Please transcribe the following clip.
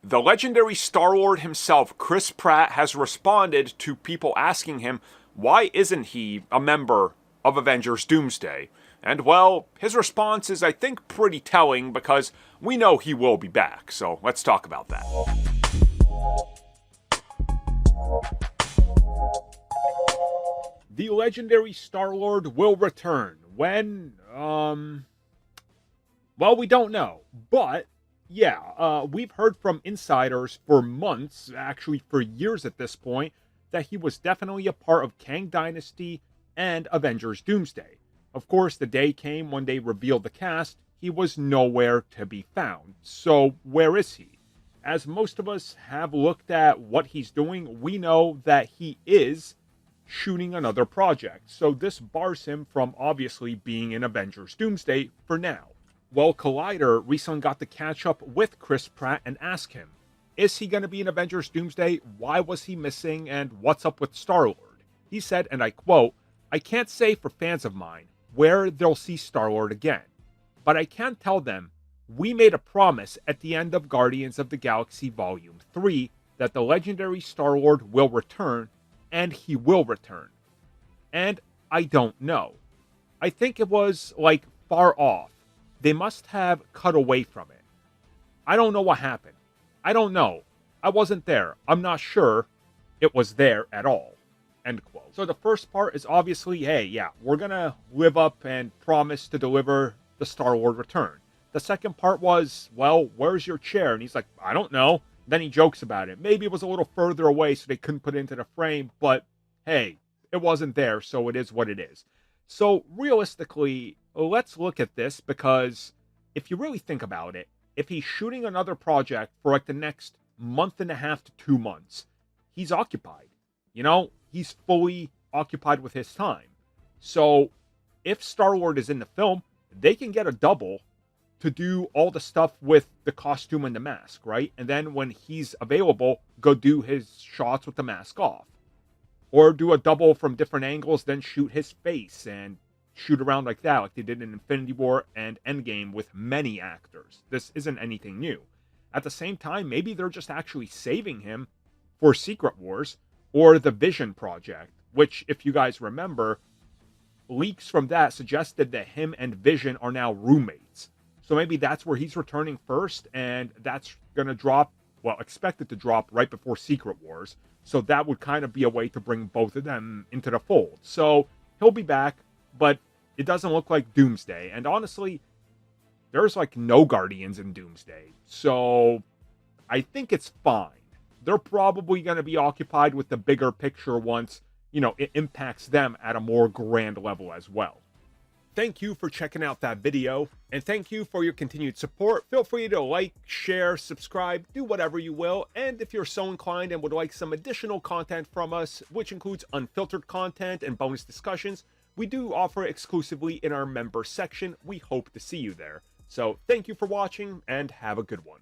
The legendary Star-Lord himself, Chris Pratt, has responded to people asking him why isn't he a member of Avengers Doomsday. And well, his response is, I think, pretty telling because we know he will be back. So let's talk about that. The legendary Star-Lord will return. When? Well, we don't know. But, yeah, we've heard from insiders for months, actually for years at this point, that he was definitely a part of Kang Dynasty and Avengers Doomsday. Of course, the day came when they revealed the cast, he was nowhere to be found. So, where is he? As most of us have looked at what he's doing, we know that he is shooting another project. So this bars him from obviously being in Avengers Doomsday for now. Well, Collider recently got to catch up with Chris Pratt and ask him, is he going to be in Avengers Doomsday? Why was he missing? And what's up with Star-Lord? He said, and I quote, "I can't say for fans of mine where they'll see Star-Lord again, but I can tell them we made a promise at the end of Guardians of the Galaxy Volume 3 that the legendary Star-Lord will return, and he will return. And I don't know. I think it was, like, far off. They must have cut away from it. I don't know what happened. I don't know. I wasn't there. I'm not sure it was there at all." End quote. So the first part is obviously, hey, yeah, we're gonna live up and promise to deliver the Star-Lord return. The second part was, well, where's your chair? And he's like, I don't know. Then he jokes about it. Maybe it was a little further away so they couldn't put it into the frame, but hey, it wasn't there, so it is what it is. So realistically, let's look at this, because if you really think about it, if he's shooting another project for like the next month and a half to 2 months, he's occupied. You know, he's fully occupied with his time. So if Star-Lord is in the film, they can get a double to do all the stuff with the costume and the mask, right? And then when he's available, go do his shots with the mask off. Or do a double from different angles, then shoot his face and shoot around like that, like they did in Infinity War and Endgame with many actors. This isn't anything new. At the same time, maybe they're just actually saving him for Secret Wars or the Vision project, which, if you guys remember, leaks from that suggested that him and Vision are now roommates. So maybe that's where he's returning first, and that's going to drop, well, expected to drop right before Secret Wars. So that would kind of be a way to bring both of them into the fold. So he'll be back, but it doesn't look like Doomsday. And honestly, there's like no Guardians in Doomsday. So I think it's fine. They're probably going to be occupied with the bigger picture once, you know, it impacts them at a more grand level as well. Thank you for checking out that video, and thank you for your continued support. Feel free to like, share, subscribe, do whatever you will, and if you're so inclined and would like some additional content from us, which includes unfiltered content and bonus discussions, we do offer exclusively in our member section. We hope to see you there. So thank you for watching, and have a good one.